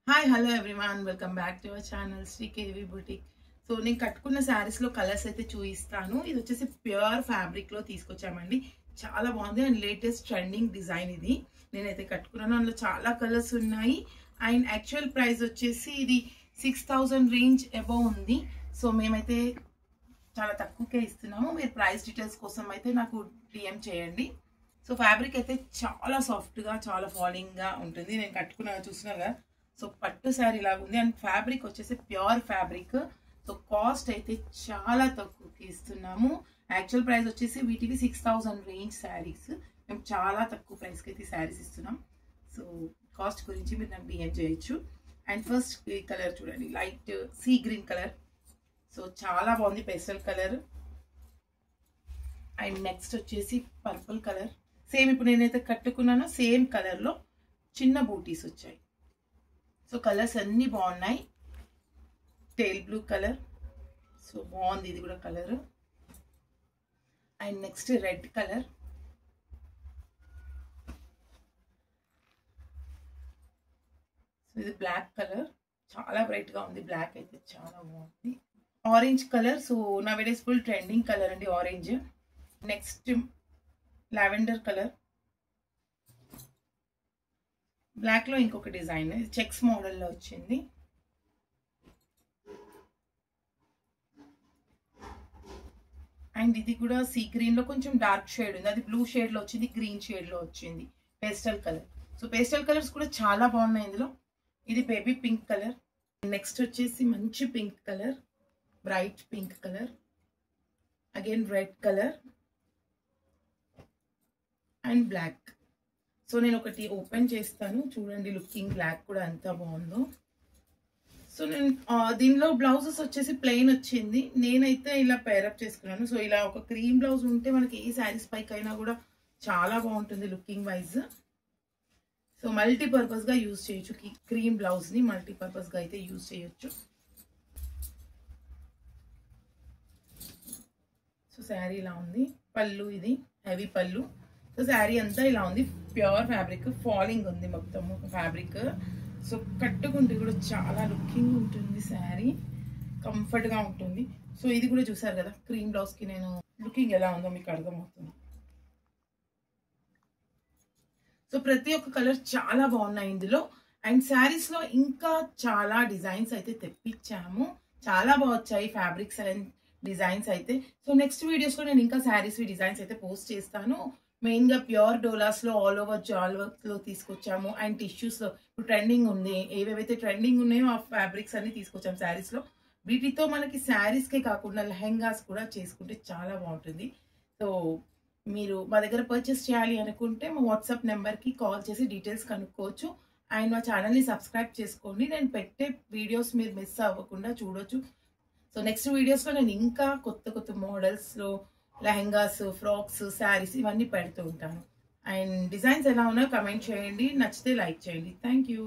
Hi hello everyone welcome back to our channel Shri KV boutique. So నేను కట్టుకున్న శారీస్లో colours అయితే చూపిస్తాను. ఇది వచ్చేసి ప్యూర్ ఫ్యాబ్రిక్లో తీసుకొచ్చామండి. చాలా బాగుంది అండ్ లేటెస్ట్ ట్రెండింగ్ డిజైన్ ఇది. నేనైతే కట్టుకున్నాను, అందులో చాలా కలర్స్ ఉన్నాయి. అండ్ యాక్చువల్ ప్రైస్ వచ్చేసి ఇది 6000 రేంజ్ అబౌవ్ ఉంది. సో మేమైతే చాలా తక్కువకే ఇస్తున్నాము. మీరు ప్రైస్ డీటెయిల్స్ కోసం అయితే నాకు డిఎం చేయండి. సో ఫ్యాబ్రిక్ అయితే చాలా సాఫ్ట్గా చాలా ఫాలింగ్గా ఉంటుంది. నేను కట్టుకున్నా చూస్తున్నాగా. సో పట్టు శారీ లాగా ఉంది అండ్ ఫ్యాబ్రిక్ వచ్చేసి ప్యూర్ ఫ్యాబ్రిక్. సో కాస్ట్ అయితే చాలా తక్కువకి ఇస్తున్నాము. యాక్చువల్ ప్రైస్ వచ్చేసి వీటికి 6000 రేంజ్ శారీస్. మేము చాలా తక్కువ ప్రైస్కి అయితే శారీస్ ఇస్తున్నాం. సో కాస్ట్ గురించి మీరు నాకు డిఎం చేయొచ్చు. అండ్ ఫస్ట్ ఈ కలర్ చూడండి, light sea green colour. So చాలా బాగుంది, పేస్టల్ కలర్. అండ్ నెక్స్ట్ వచ్చేసి పర్పుల్ కలర్. సేమ్ ఇప్పుడు నేనైతే కట్టుకున్నానో సేమ్ కలర్లో చిన్న బూటీస్ వచ్చాయి. సో కలర్స్ అన్నీ బాగున్నాయి. టేల్ బ్లూ కలర్, సో బాగుంది ఇది కూడా colour. And next red colour. So ఇది బ్లాక్ కలర్, చాలా బ్రైట్గా ఉంది. బ్లాక్ అయితే చాలా బాగుంది. ఆరెంజ్ కలర్, సో నా వీడియోస్ ఫుల్ ట్రెండింగ్ కలర్ అండి ఆరెంజ్. Next lavender colour. బ్లాక్లో ఇంకొక డిజైన్ చెక్స్ మోడల్లో వచ్చింది. అండ్ ఇది కూడా సీ గ్రీన్లో కొంచెం డార్క్ షేడ్ ఉంది. అది బ్లూ షేడ్లో వచ్చింది, గ్రీన్ షేడ్లో వచ్చింది. Pastel colour. So pastel colours కూడా చాలా బాగున్నాయి ఇందులో. ఇది బేబీ పింక్ కలర్. నెక్స్ట్ వచ్చేసి మంచి pink colour, bright pink colour. Again red colour and black. So నేను ఒకటి ఓపెన్ చేస్తాను చూడండి, లుకింగ్ బ్లాక్ కూడా ఎంత బాగుందో. సో నేను దీనిలో బ్లౌజెస్ వచ్చేసి ప్లెయిన్ వచ్చింది. నేనైతే ఇలా పేరప్ చేసుకున్నాను. సో ఇలా ఒక క్రీమ్ బ్లౌజ్ ఉంటే మనకి ఏ శారీస్ పైకి అయినా కూడా చాలా బాగుంటుంది లుకింగ్ వైజ్. సో మల్టీపర్పస్గా యూజ్ చేయొచ్చు. క్రీమ్ బ్లౌజ్ని మల్టీపర్పస్గా అయితే యూజ్ చేయొచ్చు. సో శారీ ఇలా ఉంది. పళ్ళు ఇది హెవీ పళ్ళు. సో శారీ అంతా ఇలా ఉంది. ప్యూర్ ఫ్యాబ్రిక్, ఫాలింగ్ ఉంది మొత్తం ఫ్యాబ్రిక్. సో కట్టుకుంటే కూడా చాలా లుకింగ్ ఉంటుంది. శారీ కంఫర్ట్గా ఉంటుంది. సో ఇది కూడా చూసారు కదా, క్రీమ్ బ్లౌజ్కి నేను లుకింగ్ ఎలా ఉందో మీకు అర్థమవుతుంది. సో ప్రతి ఒక్క కలర్ చాలా బాగున్నాయి ఇందులో. అండ్ శారీస్లో ఇంకా చాలా డిజైన్స్ అయితే తెప్పించాము. చాలా బాగా వచ్చాయి ఫ్యాబ్రిక్స్ అండ్ డిజైన్స్ అయితే. సో నెక్స్ట్ వీడియోస్లో నేను ఇంకా శారీస్ డిజైన్స్ అయితే పోస్ట్ చేస్తాను. మెయిన్గా ప్యూర్ డోలాస్లో ఆల్ ఓవర్ జాల్ వర్క్లో తీసుకొచ్చాము. అండ్ టిష్యూస్లో ఇప్పుడు ట్రెండింగ్ ఉంది, ఏవేవైతే ట్రెండింగ్ ఉన్నాయో ఆ ఫ్యాబ్రిక్స్ అన్ని తీసుకొచ్చాము శారీస్లో. వీటితో మనకి శారీస్కే కాకుండా లెహెంగాస్ కూడా చేసుకుంటే చాలా బాగుంటుంది. సో మీరు మా దగ్గర పర్చేస్ చేయాలి అనుకుంటే మా వాట్సాప్ నెంబర్కి కాల్ చేసి డీటెయిల్స్ కనుక్కోవచ్చు. అండ్ మా ఛానల్ని సబ్స్క్రైబ్ చేసుకోండి. నేను పెట్టే వీడియోస్ మీరు మిస్ అవ్వకుండా చూడొచ్చు. సో నెక్స్ట్ వీడియోస్లో నేను ఇంకా కొత్త కొత్త మోడల్స్లో లెహెంగాస్, ఫ్రాక్స్, శారీస్ ఇవన్నీ పెడుతూ ఉంటాను. అండ్ డిజైన్స్ ఎలా ఉన్నాయో కమెంట్ చేయండి, నచ్చితే లైక్ చేయండి. Thank you.